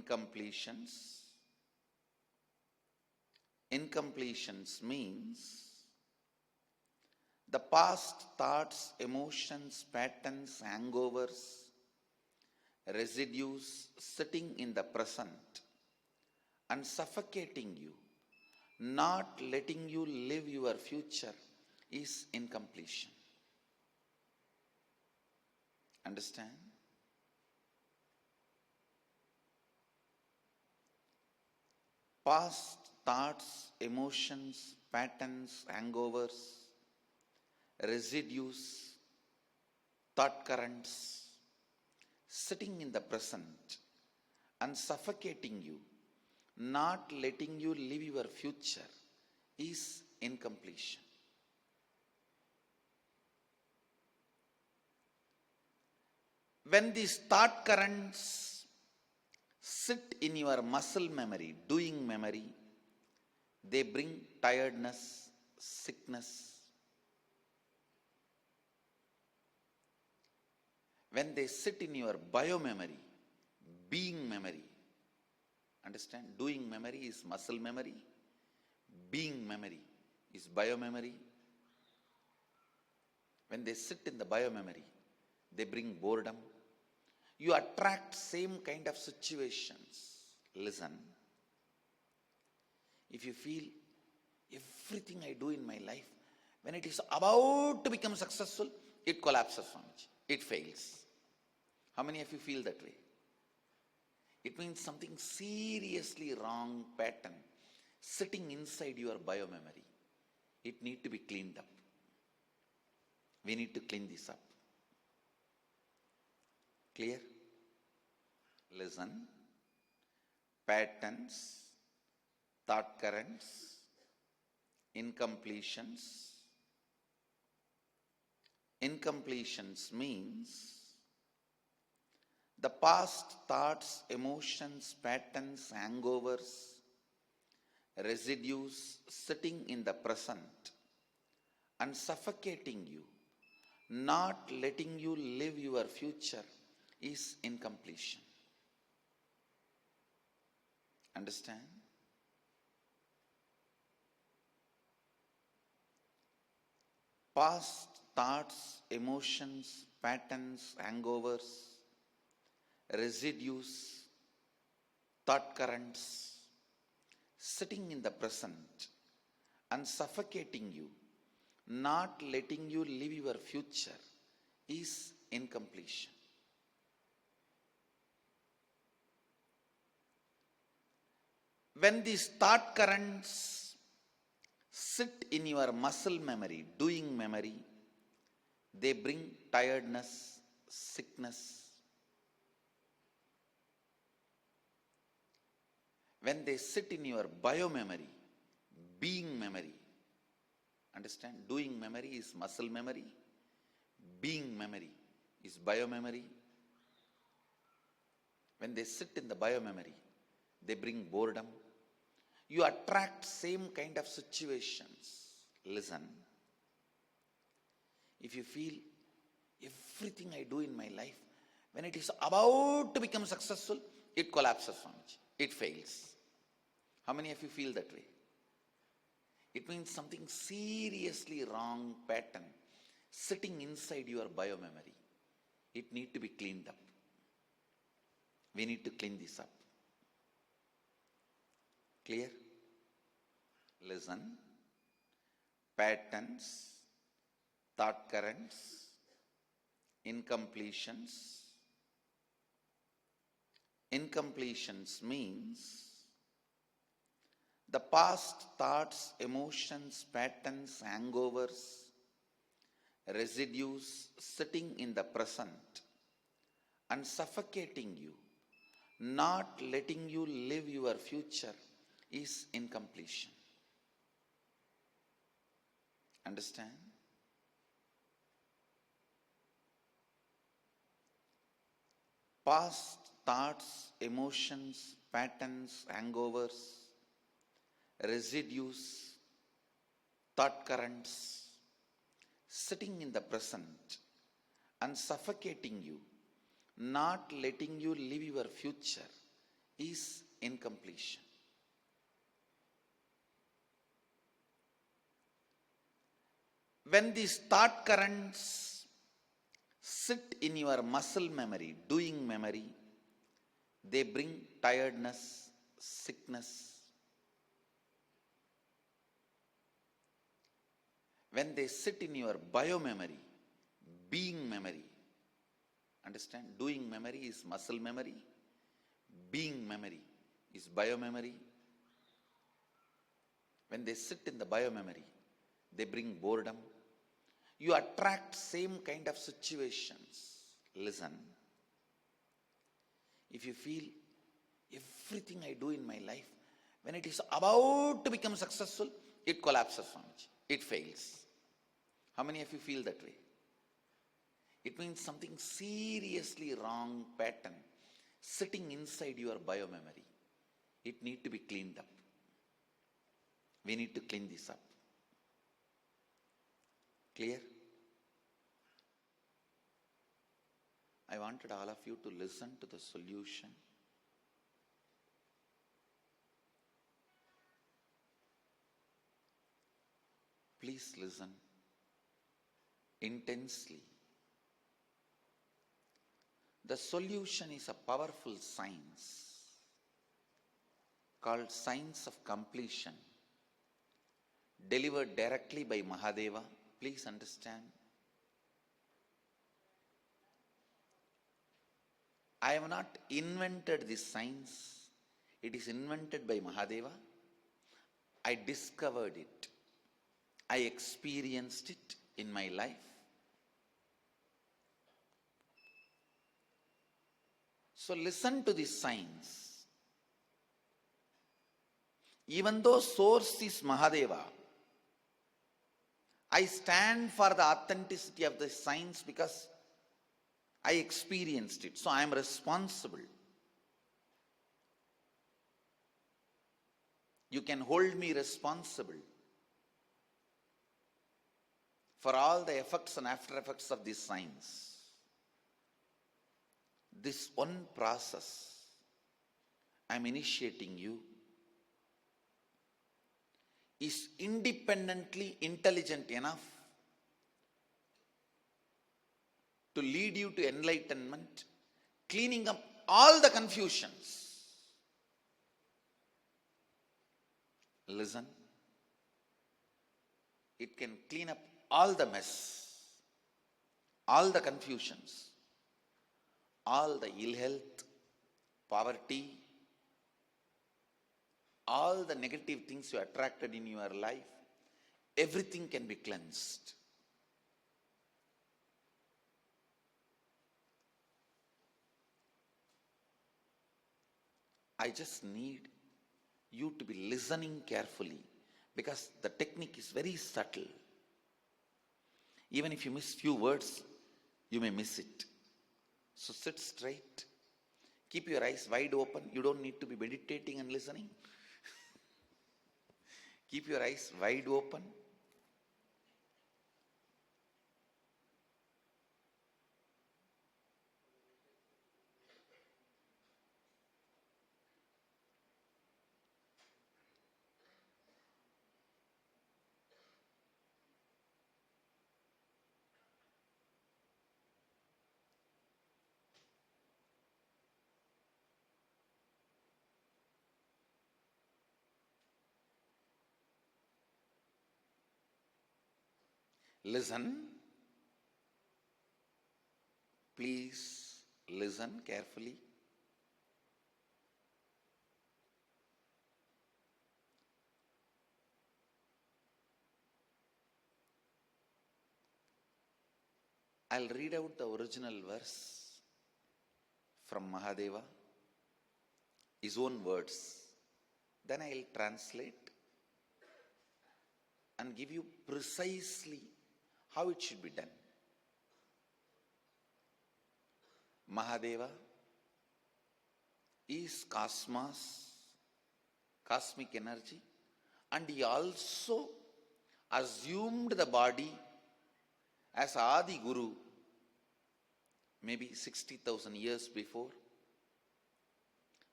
incompletions. Incompletions means the past thoughts, emotions, patterns, hangovers, residues sitting in the present and suffocating you, not letting you live your future, is incompletion. Understand? Past thoughts, emotions, patterns, hangovers, residues, thought currents sitting in the present and suffocating you, not letting you live your future, is incompletion. When these thought currents sit in your muscle memory, doing memory, they bring tiredness, sickness. When they sit in your bio-memory, being memory, understand? Doing memory is muscle memory, being memory is bio-memory. When they sit in the bio-memory, they bring boredom. You attract same kind of situations. Listen. If you feel everything I do in my life, when it is about to become successful, it collapses, Swamiji. It fails. How many of you feel that way? It means something seriously wrong pattern sitting inside your bio-memory. It needs to be cleaned up. We need to clean this up. Clear? Listen. Patterns, thought currents, incompletions. Incompletions means the past thoughts, emotions, patterns, hangovers, residues sitting in the present and suffocating you, not letting you live your future, is incompletion. Understand? Past thoughts, emotions, patterns, hangovers, residues, thought currents sitting in the present and suffocating you, not letting you live your future, is incompletion. When these thought currents sit in your muscle memory, doing memory, they bring tiredness, sickness. When they sit in your bio-memory, being memory, understand? Doing memory is muscle memory, being memory is bio-memory. When they sit in the bio-memory, they bring boredom. You attract same kind of situations. Listen. If you feel everything I do in my life, when it is about to become successful, it collapses, Swamiji. It fails. How many of you feel that way? It means something seriously wrong pattern sitting inside your bio-memory. It needs to be cleaned up. We need to clean this up. Clear? Listen. Patterns, thought currents, incompletions. Incompletions means the past thoughts, emotions, patterns, hangovers, residues sitting in the present and suffocating you, not letting you live your future, is incompletion. Understand? Past thoughts, emotions, patterns, hangovers, residues, thought currents sitting in the present and suffocating you, not letting you live your future, is incompletion. When these thought currents sit in your muscle memory, doing memory, they bring tiredness, sickness. When they sit in your bio-memory, being memory, understand? Doing memory is muscle memory, being memory is bio-memory. When they sit in the bio-memory, they bring boredom. You attract same kind of situations. Listen. If you feel everything I do in my life, when it is about to become successful, it collapses, Swamiji. It fails. How many of you feel that way? It means something seriously wrong pattern sitting inside your bio-memory. It needs to be cleaned up. We need to clean this up. Clear? I wanted all of you to listen to the solution. Please listen intensely. The solution is a powerful science called science of completion, delivered directly by Mahadeva. Please understand. I have not invented this science. It is invented by Mahadeva. I discovered it. I experienced it in my life. So listen to this science. Even though source is Mahadeva, I stand for the authenticity of the science because I experienced it. So I am responsible. You can hold me responsible for all the effects and after effects of this science. This one process I am initiating you is independently intelligent enough to lead you to enlightenment, cleaning up all the confusions. Listen. It can clean up all the mess, all the confusions, all the ill health, poverty, all the negative things you attracted in your life. Everything can be cleansed. I just need you to be listening carefully because the technique is very subtle. Even if you miss few words, you may miss it. So sit straight. Keep your eyes wide open. You don't need to be meditating and listening. Keep your eyes wide open. Listen. Please listen carefully. I'll read out the original verse from Mahadeva, his own words. Then I'll translate and give you precisely how it should be done. Mahadeva is cosmos, cosmic energy, and he also assumed the body as Adi Guru maybe 60,000 years before.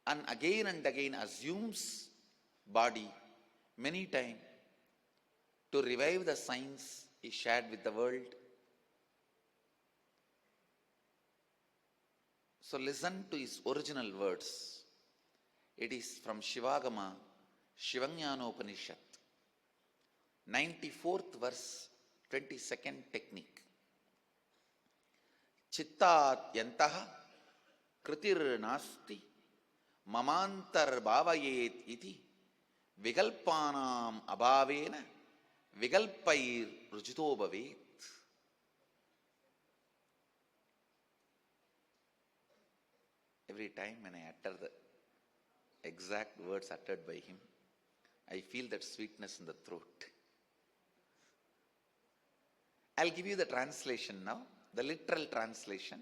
and again assumes body many times to revive the science he shared with the world. So listen to his original words. It is from Shivagama, Shivanyanopanishad, 94th verse, 22nd technique. Chittat yantaha kritir nasti mamantar bhavayet iti vigalpanam abhavena vigalpair rujito bhavet. Every time when I utter the exact words uttered by him, I feel that sweetness in the throat. I'll give you the translation now, the literal translation.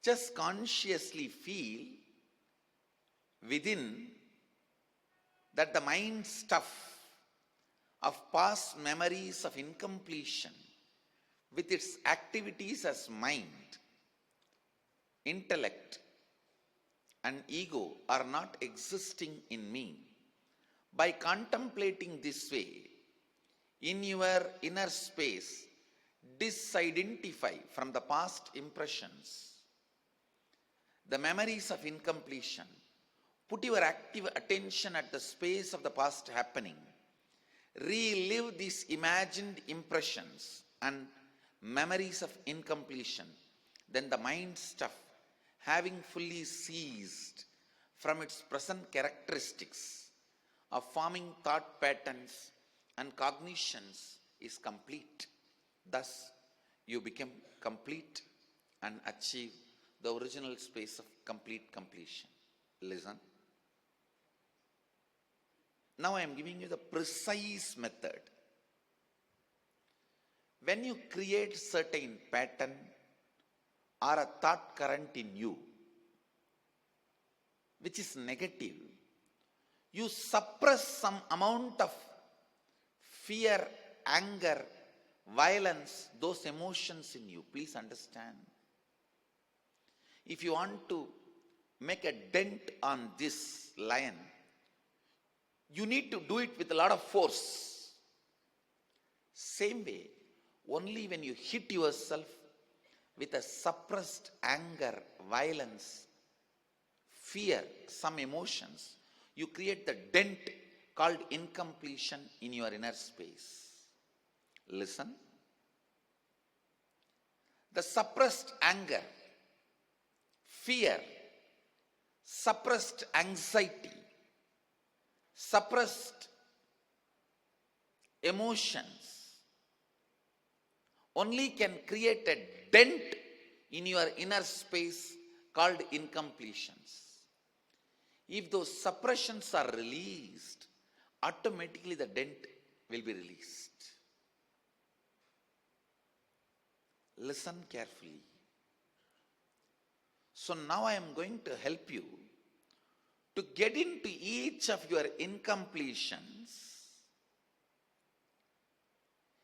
Just consciously feel within that the mind stuff of past memories of incompletion with its activities as mind, intellect, and ego are not existing in me. By contemplating this way, in your inner space, disidentify from the past impressions, the memories of incompletion. Put your active attention at the space of the past happening. Relive these imagined impressions and memories of incompletion. Then the mind stuff, having fully ceased from its present characteristics of forming thought patterns and cognitions, is complete. Thus, you become complete and achieve the original space of complete completion. Listen. Now I am giving you the precise method. When you create certain pattern or a thought current in you, which is negative, you suppress some amount of fear, anger, violence, those emotions in you. Please understand. If you want to make a dent on this lion, you need to do it with a lot of force. Same way, only when you hit yourself with a suppressed anger, violence, fear, some emotions, you create the dent called incompletion in your inner space. Listen. The suppressed anger, fear, suppressed anxiety, suppressed emotions only can create a dent in your inner space called incompletions. If those suppressions are released, automatically the dent will be released. Listen carefully. So now I am going to help you to get into each of your incompletions.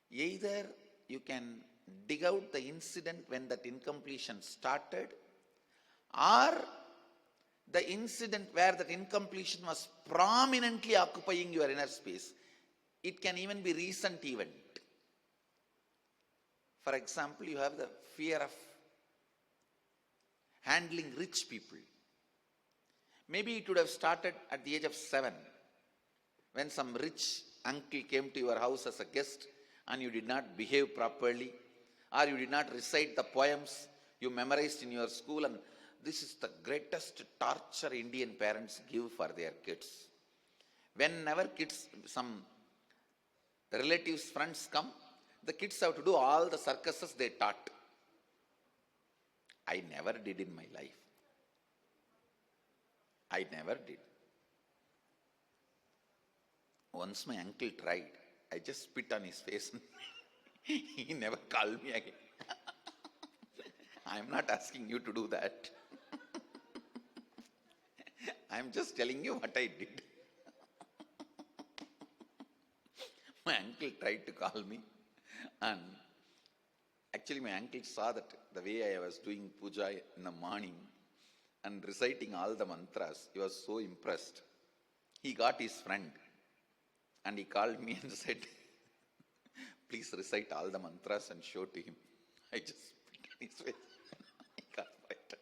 Either you can dig out the incident when that incompletion started, or the incident where that incompletion was prominently occupying your inner space. It can even be recent event. For example, you have the fear of handling rich people. Maybe it would have started at the age of 7, when some rich uncle came to your house as a guest and you did not behave properly, or you did not recite the poems you memorized in your school. And this is the greatest torture Indian parents give for their kids. Whenever kids, some relatives, friends come, the kids have to do all the circuses they taught. I never did in my life. I never did. Once my uncle tried, I just spit on his face. He never called me again. I am not asking you to do that. I am just telling you what I did. My uncle tried to call me, and actually my uncle saw that the way I was doing puja in the morning, and reciting all the mantras. He was so impressed. He got his friend and he called me and said, please recite all the mantras and show to him. I just spit on his face. He got frightened.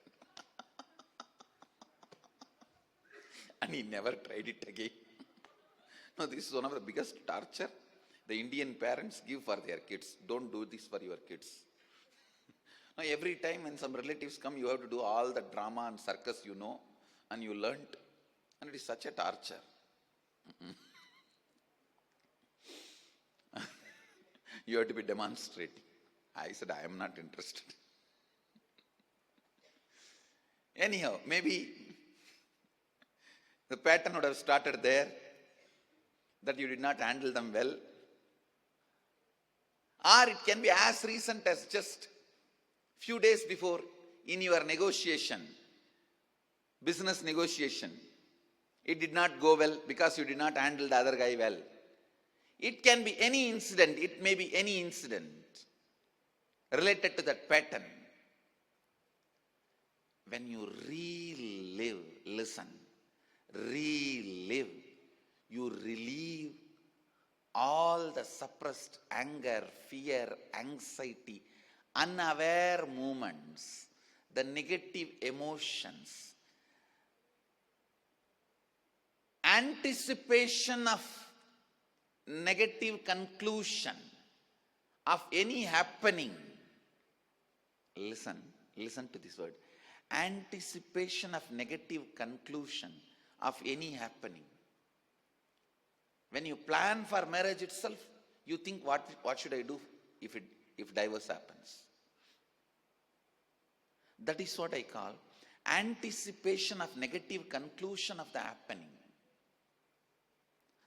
And he never tried it again. No, this is one of the biggest torture the Indian parents give for their kids. Don't do this for your kids. Now, every time when some relatives come, you have to do all the drama and circus and you learnt. And it is such a torture. You have to be demonstrating. I said, I am not interested. Anyhow, maybe the pattern would have started there, that you did not handle them well. Or it can be as recent as just few days before in your negotiation, business negotiation. It did not go well because you did not handle the other guy well. It can be any incident. It may be any incident related to that pattern. When you relive, you relieve all the suppressed anger, fear, anxiety, unaware movements, the negative emotions, anticipation of negative conclusion of any happening. Listen to this word. Anticipation of negative conclusion of any happening. When you plan for marriage itself, you think, what should I do if divorce happens? That is what I call anticipation of negative conclusion of the happening.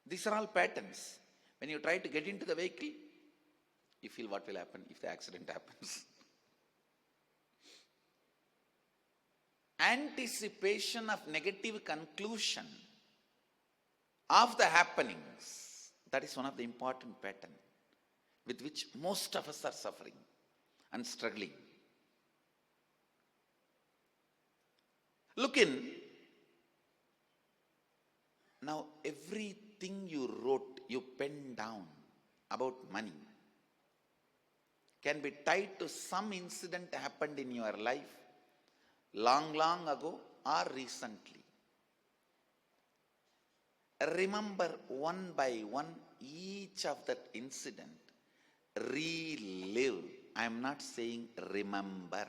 These are all patterns. When you try to get into the vehicle, you feel what will happen if the accident happens. Anticipation of negative conclusion of the happenings. That is one of the important patterns with which most of us are suffering and struggling. Look in. Now, everything you wrote, you penned down about money can be tied to some incident happened in your life long ago or recently. Remember one by one each of that incident. Relive. I am not saying remember.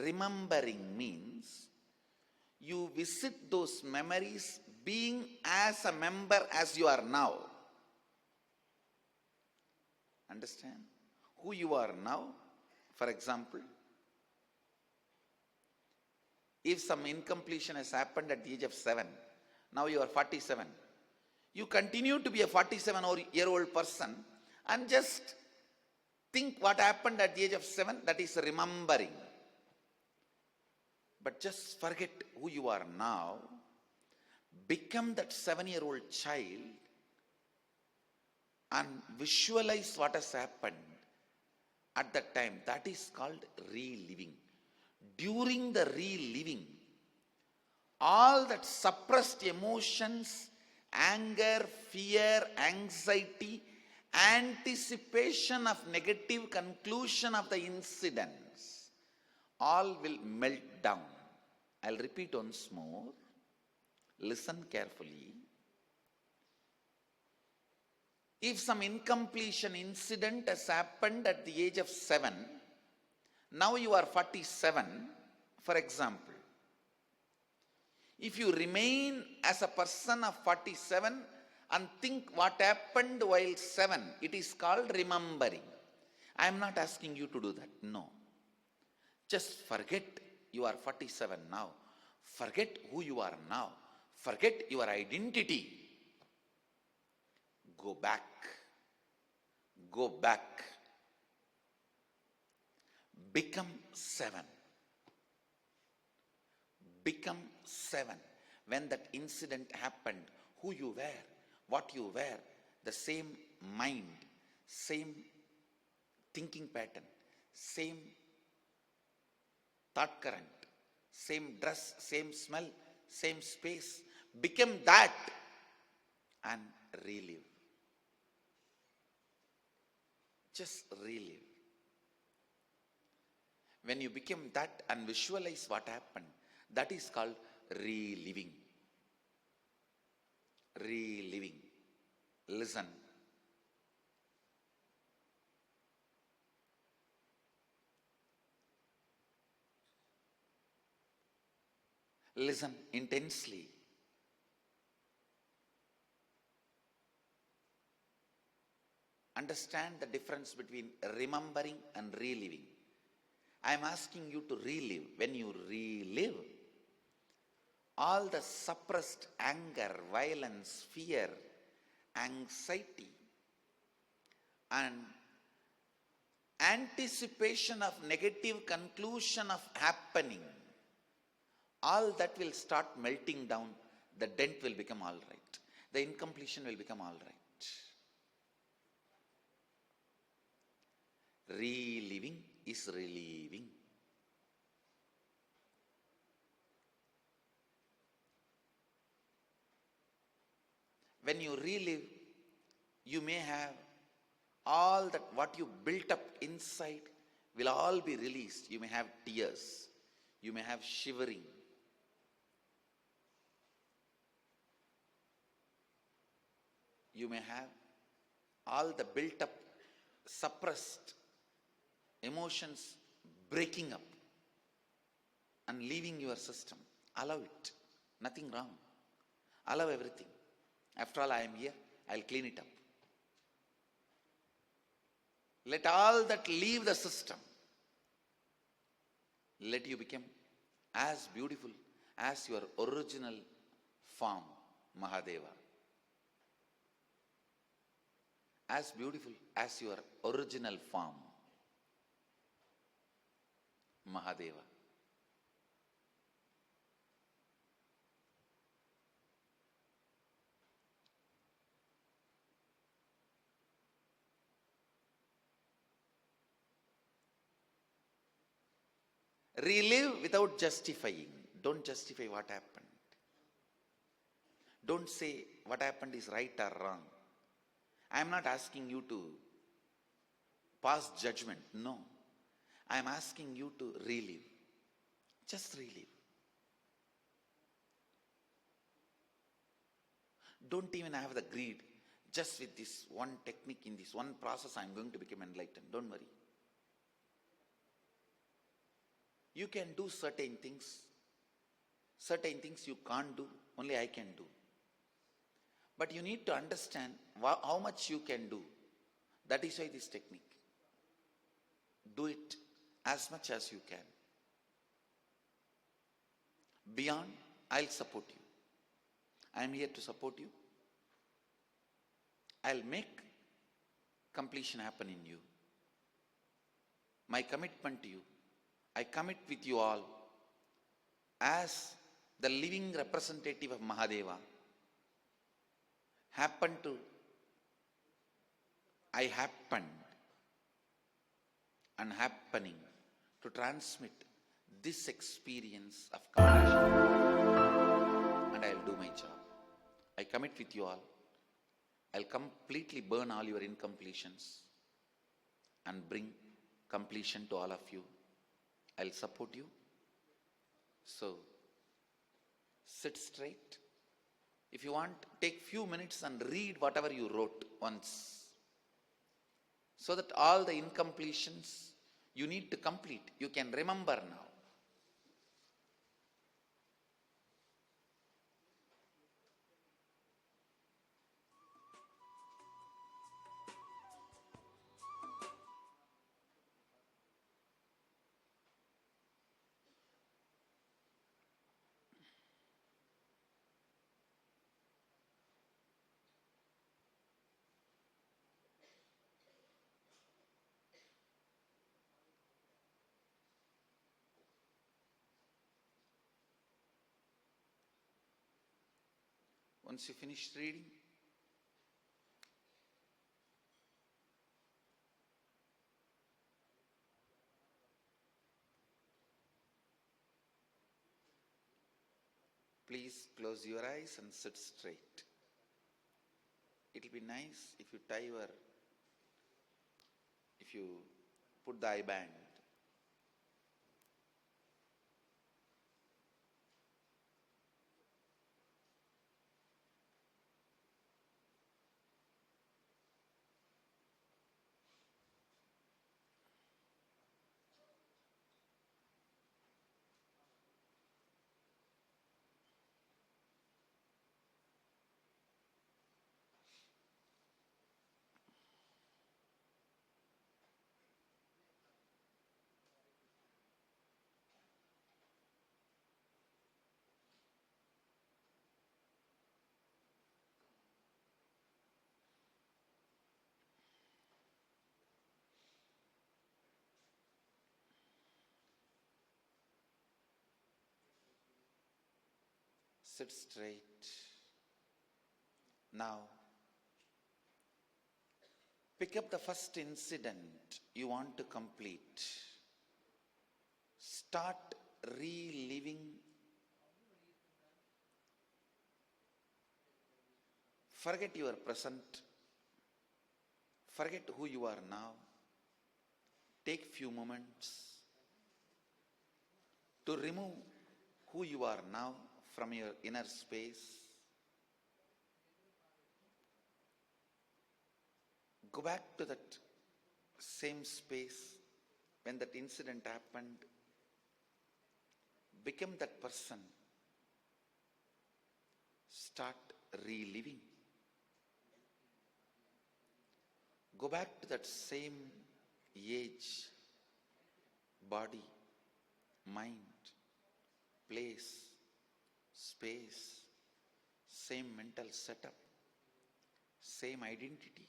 Remembering means you visit those memories being as a member as you are now. Understand? Who you are now. For example, if some incompletion has happened at the age of 7, now you are 47. You continue to be a 47-year-old person and just think what happened at the age of 7, that is remembering. But just forget who you are now. Become that 7-year-old child and visualize what has happened at that time. That is called reliving. During the reliving, all that suppressed emotions, anger, fear, anxiety, anticipation of negative conclusion of the incidents, all will melt down. I'll repeat once more. Listen carefully. If some incompletion incident has happened at the age of 7, now you are 47, for example. If you remain as a person of 47 and think what happened while 7, it is called remembering. I am not asking you to do that. No. Just forget you are 47 now. Forget who you are now. Forget your identity. Go back. Go back. Become 7. Become 7. When that incident happened, who you were, what you were, the same mind, same thinking pattern, same thought current, same dress, same smell, same space. Become that and relive. Just relive. When you become that and visualize what happened, that is called reliving. Reliving. Listen. Listen intensely. Understand the difference between remembering and reliving. I am asking you to relive. When you relive, all the suppressed anger, violence, fear, anxiety, and anticipation of negative conclusion of happening, all that will start melting down. The dent will become all right. The incompletion will become all right. Reliving is relieving. When you relive, you may have all that what you built up inside will all be released. You may have tears. You may have shivering. You may have all the built up, suppressed emotions breaking up and leaving your system. Allow it. Nothing wrong. Allow everything. After all, I am here. I'll clean it up. Let all that leave the system. Let you become as beautiful as your original form, Mahadeva. As beautiful as your original form, Mahadeva. Relive without justifying. Don't justify what happened. Don't say what happened is right or wrong. I am not asking you to pass judgment. No. I am asking you to relive. Just relive. Don't even have the greed. Just with this one technique, in this one process, I am going to become enlightened. Don't worry. You can do certain things. Certain things you can't do, only I can do. But you need to understand how much you can do. That is why this technique. Do it as much as you can. Beyond, I'll support you. I am here to support you. I'll make completion happen in you. My commitment to you, I commit with you all as the living representative of Mahadeva. I happened and happening to transmit this experience of completion, and I'll do my job. I commit with you all. I'll completely burn all your incompletions and bring completion to all of you. I'll support you. So, sit straight. If you want, take few minutes and read whatever you wrote once. So that all the incompletions you need to complete, you can remember now. Once you finish reading, Close your eyes and sit straight. It will be nice if you if you put the eye band. Sit straight. Now, pick up the first incident you want to complete. Start reliving. Forget your present. Forget who you are now. Take few moments to remove who you are now from your inner space. Go back to that same space when that incident happened. Become that person. Start reliving. Go back to that same age, body, mind, place, space, same mental setup, same identity,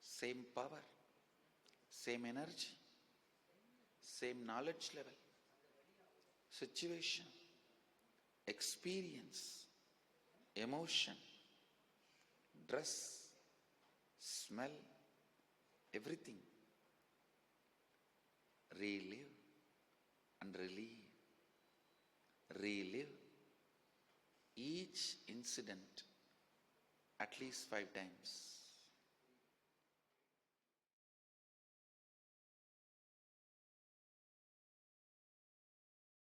same power, same energy, same knowledge level, situation, experience, emotion, dress, smell, everything. Relive and relive. Relive each incident at least 5 times.